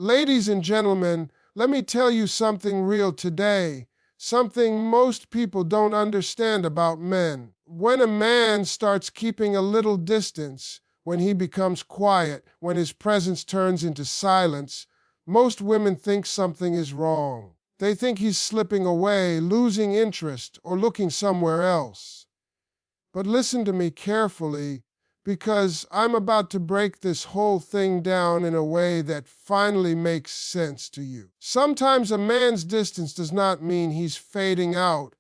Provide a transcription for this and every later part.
Ladies and gentlemen, let me tell you something real today, something most people don't understand about men. When a man starts keeping a little distance, when he becomes quiet, when his presence turns into silence, most women think something is wrong. They think he's slipping away, losing interest, or looking somewhere else. But listen to me carefully, because I'm about to break this whole thing down in a way that finally makes sense to you. Sometimes a man's distance does not mean he's fading out.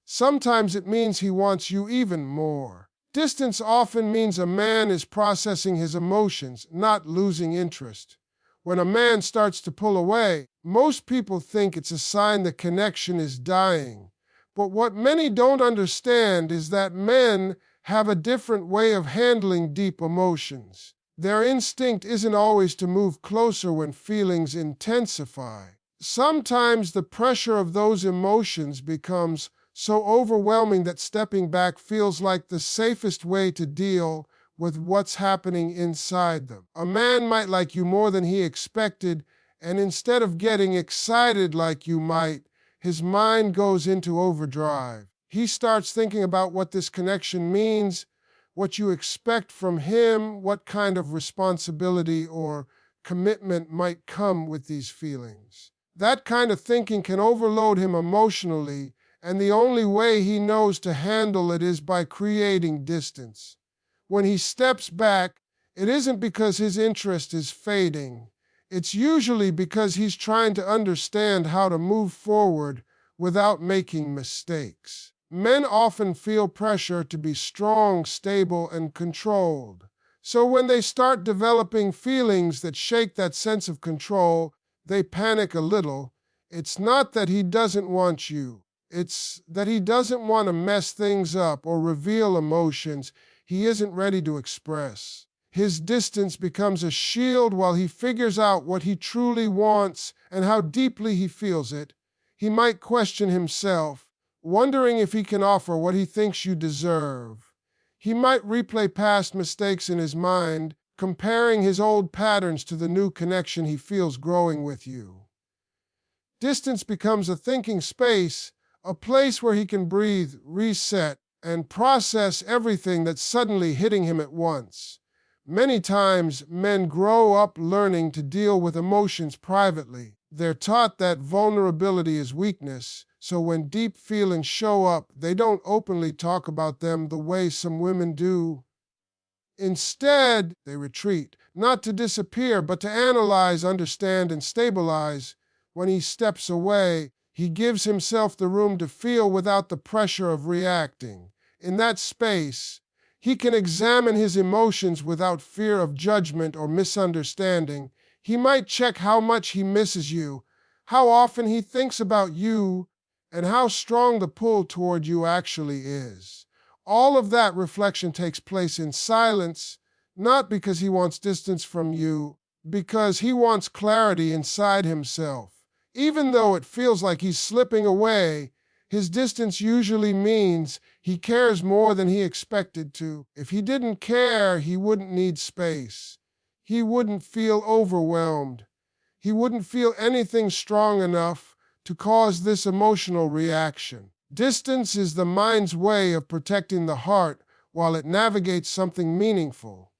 Sometimes it means he wants you even more. Distance often means a man is processing his emotions, not losing interest. When a man starts to pull away, most people think it's a sign the connection is dying. But what many don't understand is that men have a different way of handling deep emotions. Their instinct isn't always to move closer when feelings intensify. Sometimes the pressure of those emotions becomes so overwhelming that stepping back feels like the safest way to deal with what's happening inside them. A man might like you more than he expected, and instead of getting excited like you might, his mind goes into overdrive. He starts thinking about what this connection means, what you expect from him, what kind of responsibility or commitment might come with these feelings. That kind of thinking can overload him emotionally, and the only way he knows to handle it is by creating distance. When he steps back, it isn't because his interest is fading. It's usually because he's trying to understand how to move forward without making mistakes. Men often feel pressure to be strong, stable, and controlled. So when they start developing feelings that shake that sense of control, they panic a little. It's not that he doesn't want you. It's that he doesn't want to mess things up or reveal emotions he isn't ready to express. His distance becomes a shield while he figures out what he truly wants and how deeply he feels it. He might question himself, wondering if he can offer what he thinks you deserve. He might replay past mistakes in his mind, comparing his old patterns to the new connection he feels growing with you. Distance becomes a thinking space, a place where he can breathe, reset, and process everything that's suddenly hitting him at once. Many times, men grow up learning to deal with emotions privately. They're taught that vulnerability is weakness, so when deep feelings show up, they don't openly talk about them the way some women do. Instead, they retreat, not to disappear, but to analyze, understand, and stabilize. When he steps away, he gives himself the room to feel without the pressure of reacting. In that space, he can examine his emotions without fear of judgment or misunderstanding. He might check how much he misses you, how often he thinks about you, and how strong the pull toward you actually is. All of that reflection takes place in silence, not because he wants distance from you, because he wants clarity inside himself. Even though it feels like he's slipping away, his distance usually means he cares more than he expected to. If he didn't care, he wouldn't need space. He wouldn't feel overwhelmed. He wouldn't feel anything strong enough to cause this emotional reaction. Distance is the mind's way of protecting the heart while it navigates something meaningful.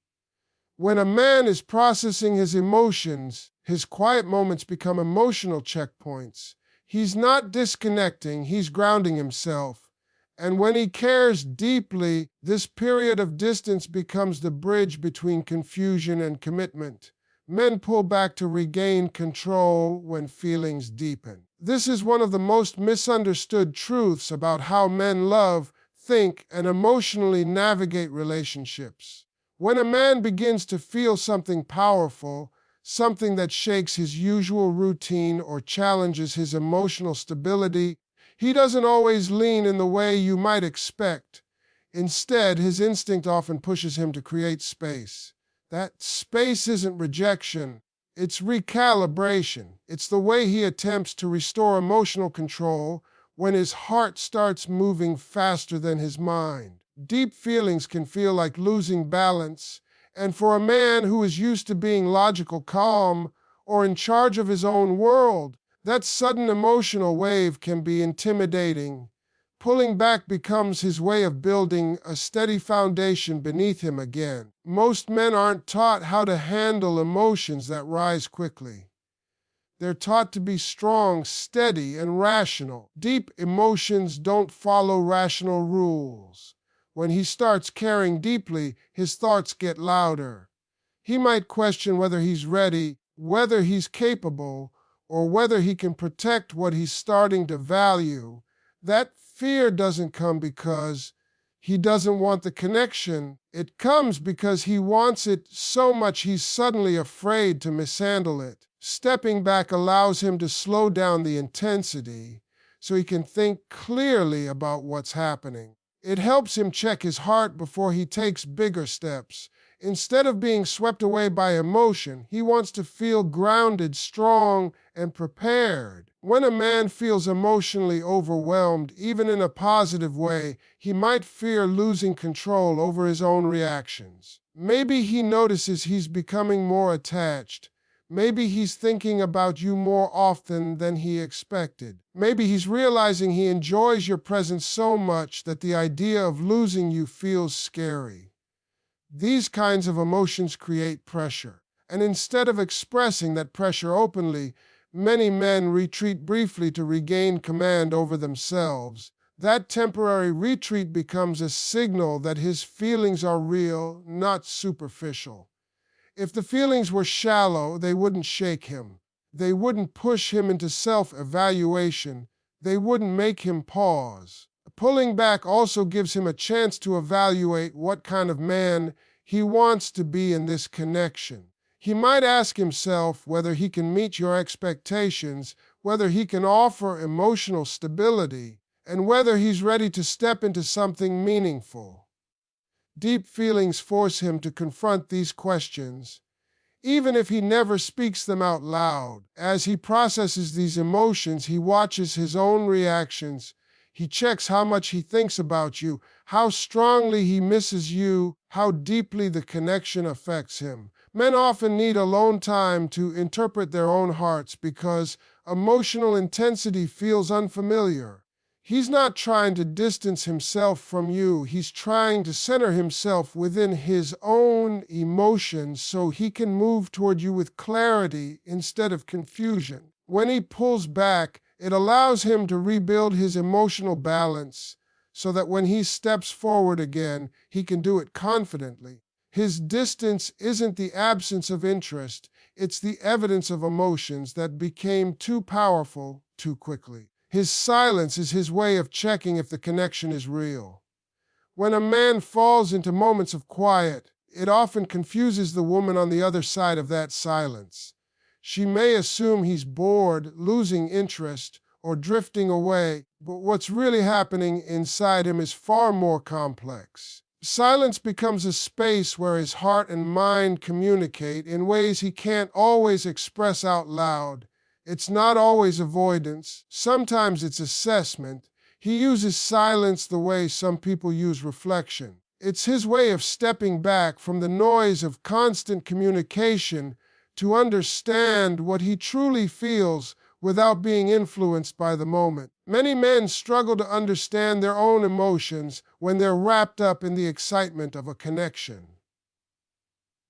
When a man is processing his emotions, his quiet moments become emotional checkpoints. He's not disconnecting, he's grounding himself. And when he cares deeply, this period of distance becomes the bridge between confusion and commitment. Men pull back to regain control when feelings deepen. This is one of the most misunderstood truths about how men love, think, and emotionally navigate relationships. When a man begins to feel something powerful, something that shakes his usual routine or challenges his emotional stability, he doesn't always lean in the way you might expect. Instead, his instinct often pushes him to create space. That space isn't rejection, it's recalibration. It's the way he attempts to restore emotional control when his heart starts moving faster than his mind. Deep feelings can feel like losing balance, and for a man who is used to being logical calm, or in charge of his own world. That sudden emotional wave can be intimidating. Pulling back becomes his way of building a steady foundation beneath him again. Most men aren't taught how to handle emotions that rise quickly. They're taught to be strong, steady, and rational. Deep emotions don't follow rational rules. When he starts caring deeply, his thoughts get louder. He might question whether he's ready, whether he's capable, or whether he can protect what he's starting to value. That fear doesn't come because he doesn't want the connection. It comes because he wants it so much he's suddenly afraid to mishandle it. Stepping back allows him to slow down the intensity so he can think clearly about what's happening. It helps him check his heart before he takes bigger steps. Instead of being swept away by emotion, he wants to feel grounded, strong, and prepared. When a man feels emotionally overwhelmed, even in a positive way, he might fear losing control over his own reactions. Maybe he notices he's becoming more attached. Maybe he's thinking about you more often than he expected. Maybe he's realizing he enjoys your presence so much that the idea of losing you feels scary. These kinds of emotions create pressure, and instead of expressing that pressure openly, many men retreat briefly to regain command over themselves. That temporary retreat becomes a signal that his feelings are real, not superficial. If the feelings were shallow, they wouldn't shake him. They wouldn't push him into self-evaluation. They wouldn't make him pause. Pulling back also gives him a chance to evaluate what kind of man he wants to be in this connection. He might ask himself whether he can meet your expectations, whether he can offer emotional stability, and whether he's ready to step into something meaningful. Deep feelings force him to confront these questions, even if he never speaks them out loud. As he processes these emotions, he watches his own reactions. He checks how much he thinks about you, how strongly he misses you, how deeply the connection affects him. Men often need alone time to interpret their own hearts because emotional intensity feels unfamiliar. He's not trying to distance himself from you. He's trying to center himself within his own emotions so he can move toward you with clarity instead of confusion. When he pulls back, it allows him to rebuild his emotional balance so that when he steps forward again, he can do it confidently. His distance isn't the absence of interest, it's the evidence of emotions that became too powerful too quickly. His silence is his way of checking if the connection is real. When a man falls into moments of quiet, it often confuses the woman on the other side of that silence. She may assume he's bored, losing interest, or drifting away, but what's really happening inside him is far more complex. Silence becomes a space where his heart and mind communicate in ways he can't always express out loud. It's not always avoidance. Sometimes it's assessment. He uses silence the way some people use reflection. It's his way of stepping back from the noise of constant communication to understand what he truly feels without being influenced by the moment. Many men struggle to understand their own emotions when they're wrapped up in the excitement of a connection.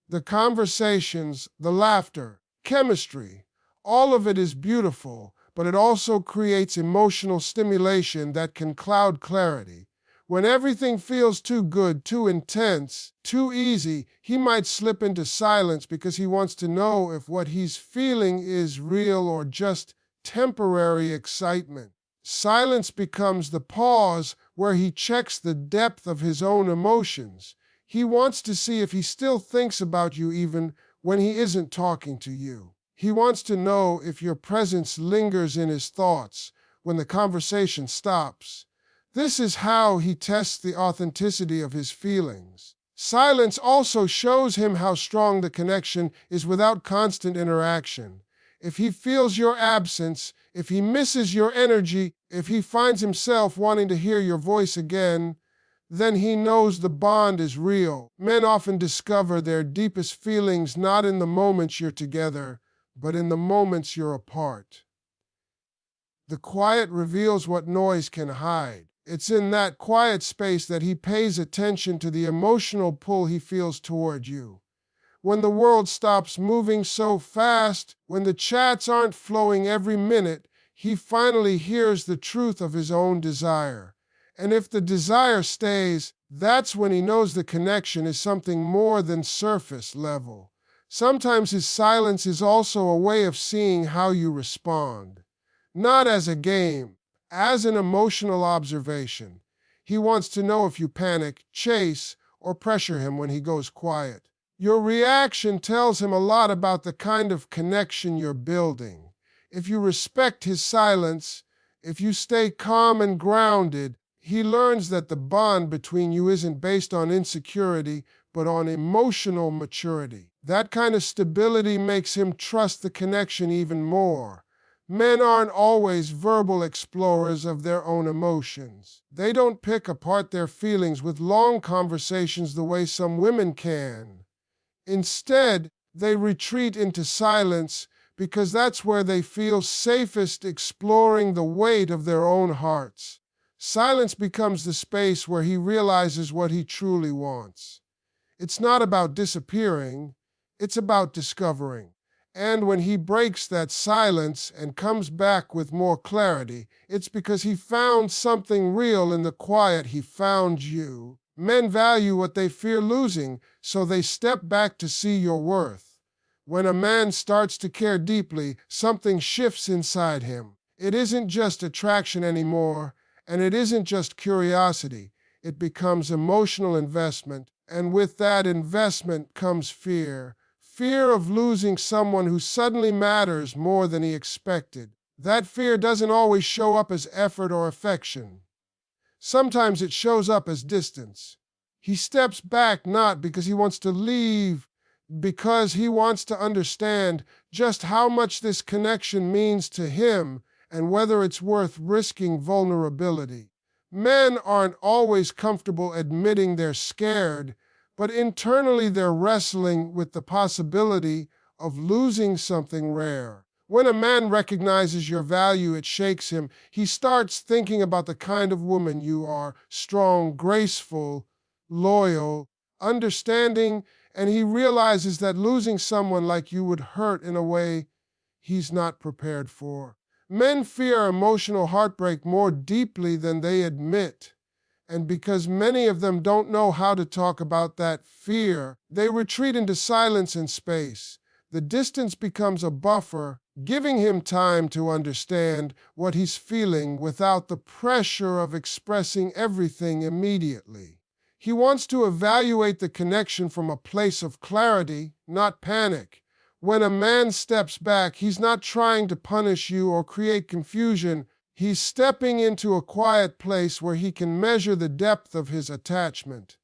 The conversations, the laughter, chemistry, all of it is beautiful, but it also creates emotional stimulation that can cloud clarity. When everything feels too good, too intense, too easy, he might slip into silence because he wants to know if what he's feeling is real or just temporary excitement. Silence becomes the pause where he checks the depth of his own emotions. He wants to see if he still thinks about you even when he isn't talking to you. He wants to know if your presence lingers in his thoughts when the conversation stops. This is how he tests the authenticity of his feelings. Silence also shows him how strong the connection is without constant interaction. If he feels your absence, if he misses your energy, if he finds himself wanting to hear your voice again, then he knows the bond is real. Men often discover their deepest feelings not in the moments you're together, but in the moments you're apart. The quiet reveals what noise can hide. It's in that quiet space that he pays attention to the emotional pull he feels toward you. When the world stops moving so fast, when the chats aren't flowing every minute, he finally hears the truth of his own desire. And if the desire stays, that's when he knows the connection is something more than surface level. Sometimes his silence is also a way of seeing how you respond. Not as a game, as an emotional observation. He wants to know if you panic, chase, or pressure him when he goes quiet. Your reaction tells him a lot about the kind of connection you're building. If you respect his silence, if you stay calm and grounded, he learns that the bond between you isn't based on insecurity, but on emotional maturity. That kind of stability makes him trust the connection even more. Men aren't always verbal explorers of their own emotions. They don't pick apart their feelings with long conversations the way some women can. Instead, they retreat into silence because that's where they feel safest exploring the weight of their own hearts. Silence becomes the space where he realizes what he truly wants. It's not about disappearing, it's about discovering. And when he breaks that silence and comes back with more clarity, it's because he found something real in the quiet. He found you. Men value what they fear losing, so they step back to see your worth. When a man starts to care deeply, something shifts inside him. It isn't just attraction anymore, and it isn't just curiosity. It becomes emotional investment, and with that investment comes fear. Fear of losing someone who suddenly matters more than he expected. That fear doesn't always show up as effort or affection. Sometimes it shows up as distance. He steps back not because he wants to leave, because he wants to understand just how much this connection means to him and whether it's worth risking vulnerability. Men aren't always comfortable admitting they're scared, but internally they're wrestling with the possibility of losing something rare. When a man recognizes your value, it shakes him. He starts thinking about the kind of woman you are: strong, graceful, loyal, understanding, and he realizes that losing someone like you would hurt in a way he's not prepared for. Men fear emotional heartbreak more deeply than they admit. And because many of them don't know how to talk about that fear, they retreat into silence and space. The distance becomes a buffer, giving him time to understand what he's feeling without the pressure of expressing everything immediately. He wants to evaluate the connection from a place of clarity, not panic. When a man steps back, he's not trying to punish you or create confusion. He's stepping into a quiet place where he can measure the depth of his attachment.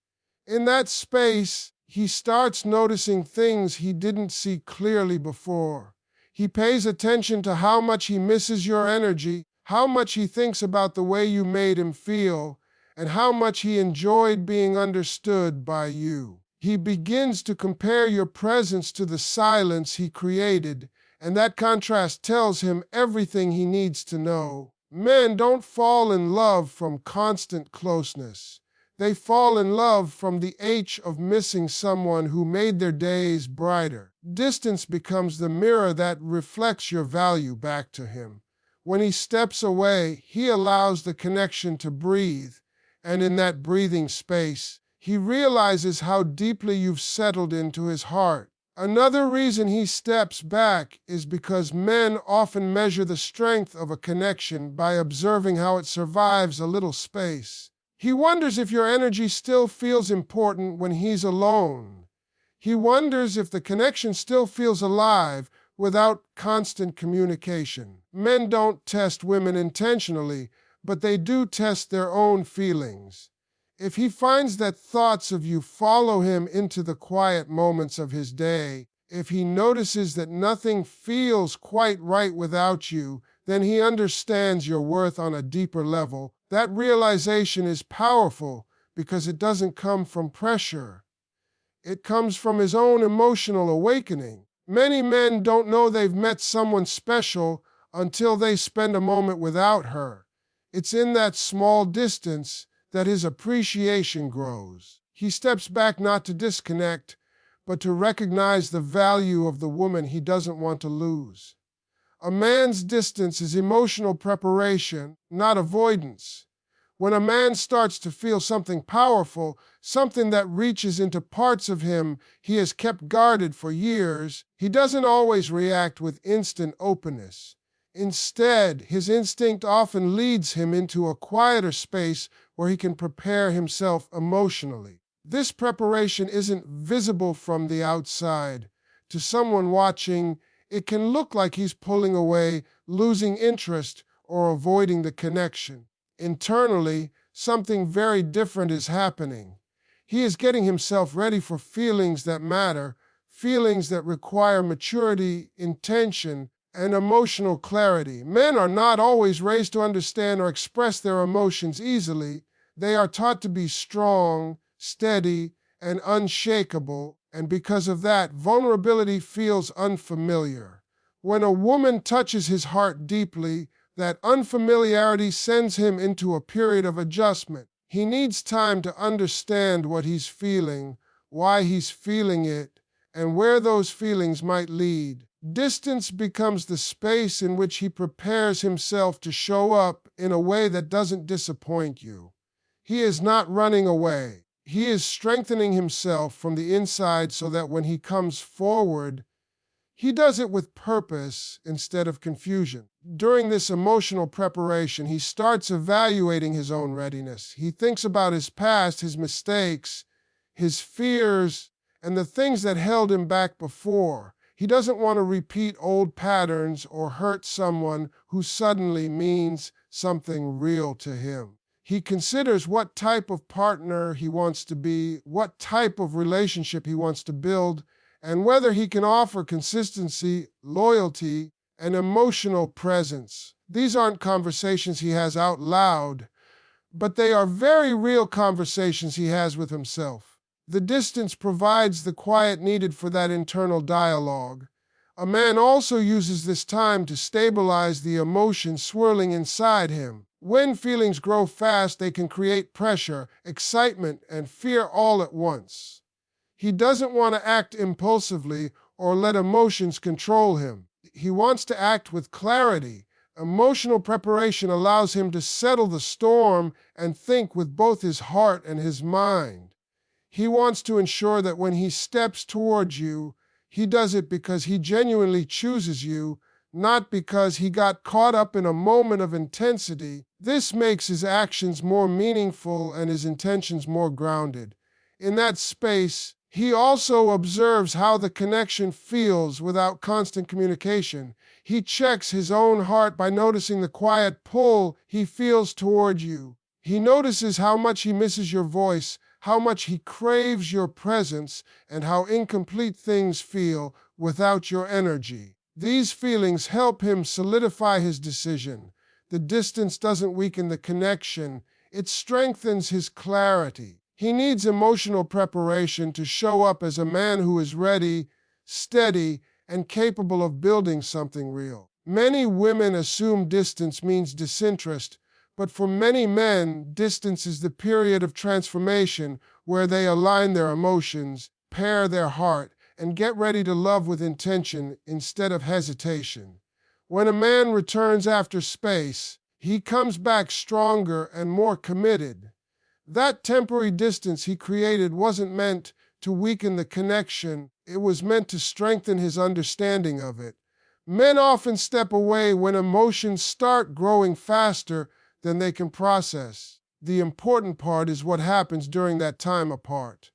In that space, he starts noticing things he didn't see clearly before. He pays attention to how much he misses your energy, how much he thinks about the way you made him feel, and how much he enjoyed being understood by you. He begins to compare your presence to the silence he created, and that contrast tells him everything he needs to know. Men don't fall in love from constant closeness. They fall in love from the ache of missing someone who made their days brighter. Distance becomes the mirror that reflects your value back to him. When he steps away, he allows the connection to breathe, and in that breathing space, he realizes how deeply you've settled into his heart. Another reason he steps back is because men often measure the strength of a connection by observing how it survives a little space. He wonders if your energy still feels important when he's alone. He wonders if the connection still feels alive without constant communication. Men don't test women intentionally, but they do test their own feelings. If he finds that thoughts of you follow him into the quiet moments of his day, if he notices that nothing feels quite right without you, then he understands your worth on a deeper level. That realization is powerful because it doesn't come from pressure. It comes from his own emotional awakening. Many men don't know they've met someone special until they spend a moment without her. It's in that small distance that his appreciation grows. He steps back not to disconnect, but to recognize the value of the woman he doesn't want to lose. A man's distance is emotional preparation, not avoidance. When a man starts to feel something powerful, something that reaches into parts of him he has kept guarded for years, he doesn't always react with instant openness. Instead, his instinct often leads him into a quieter space where he can prepare himself emotionally. This preparation isn't visible from the outside. To someone watching, it can look like he's pulling away, losing interest, or avoiding the connection. Internally, something very different is happening. He is getting himself ready for feelings that matter, feelings that require maturity, intention, and emotional clarity. Men are not always raised to understand or express their emotions easily. They are taught to be strong, steady, and unshakable, and because of that, vulnerability feels unfamiliar. When a woman touches his heart deeply, that unfamiliarity sends him into a period of adjustment. He needs time to understand what he's feeling, why he's feeling it, and where those feelings might lead. Distance becomes the space in which he prepares himself to show up in a way that doesn't disappoint you. He is not running away. He is strengthening himself from the inside so that when he comes forward, he does it with purpose instead of confusion. During this emotional preparation, he starts evaluating his own readiness. He thinks about his past, his mistakes, his fears, and the things that held him back before. He doesn't want to repeat old patterns or hurt someone who suddenly means something real to him. He considers what type of partner he wants to be, what type of relationship he wants to build, and whether he can offer consistency, loyalty, and emotional presence. These aren't conversations he has out loud, but they are very real conversations he has with himself. The distance provides the quiet needed for that internal dialogue. A man also uses this time to stabilize the emotions swirling inside him. When feelings grow fast, they can create pressure, excitement, and fear all at once. He doesn't want to act impulsively or let emotions control him. He wants to act with clarity. Emotional preparation allows him to settle the storm and think with both his heart and his mind. He wants to ensure that when he steps towards you, he does it because he genuinely chooses you, not because he got caught up in a moment of intensity. This makes his actions more meaningful and his intentions more grounded. In that space, he also observes how the connection feels without constant communication. He checks his own heart by noticing the quiet pull he feels toward you. He notices how much he misses your voice, how much he craves your presence, and how incomplete things feel without your energy. These feelings help him solidify his decision. The distance doesn't weaken the connection, it strengthens his clarity. He needs emotional preparation to show up as a man who is ready, steady, and capable of building something real. Many women assume distance means disinterest, but for many men, distance is the period of transformation where they align their emotions, pair their heart, and get ready to love with intention instead of hesitation. When a man returns after space, he comes back stronger and more committed. That temporary distance he created wasn't meant to weaken the connection, it was meant to strengthen his understanding of it. Men often step away when emotions start growing faster than they can process. The important part is what happens during that time apart.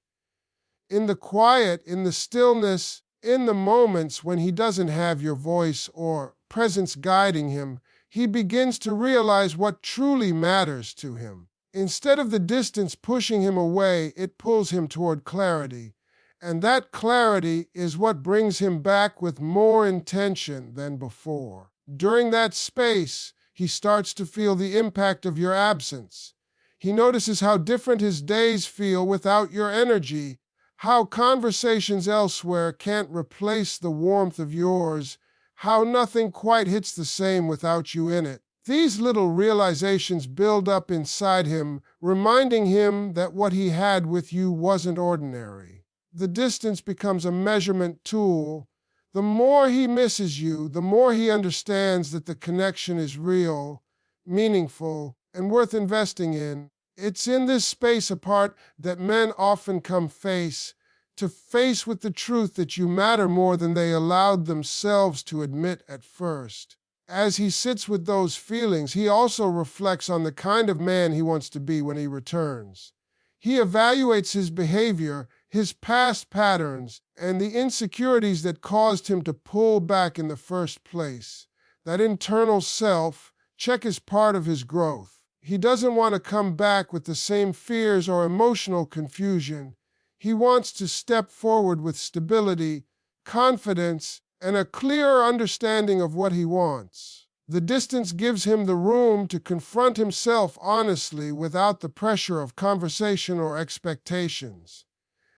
In the quiet, in the stillness, in the moments when he doesn't have your voice or presence guiding him, he begins to realize what truly matters to him. Instead of the distance pushing him away, it pulls him toward clarity. And that clarity is what brings him back with more intention than before. During that space, he starts to feel the impact of your absence. He notices how different his days feel without your energy, how conversations elsewhere can't replace the warmth of yours, how nothing quite hits the same without you in it. These little realizations build up inside him, reminding him that what he had with you wasn't ordinary. The distance becomes a measurement tool. The more he misses you, the more he understands that the connection is real, meaningful, and worth investing in. It's in this space apart that men often come face to face with the truth that you matter more than they allowed themselves to admit at first. As he sits with those feelings, he also reflects on the kind of man he wants to be when he returns. He evaluates his behavior, his past patterns, and the insecurities that caused him to pull back in the first place. That internal self check is part of his growth. He doesn't want to come back with the same fears or emotional confusion. He wants to step forward with stability, confidence, and a clearer understanding of what he wants. The distance gives him the room to confront himself honestly without the pressure of conversation or expectations.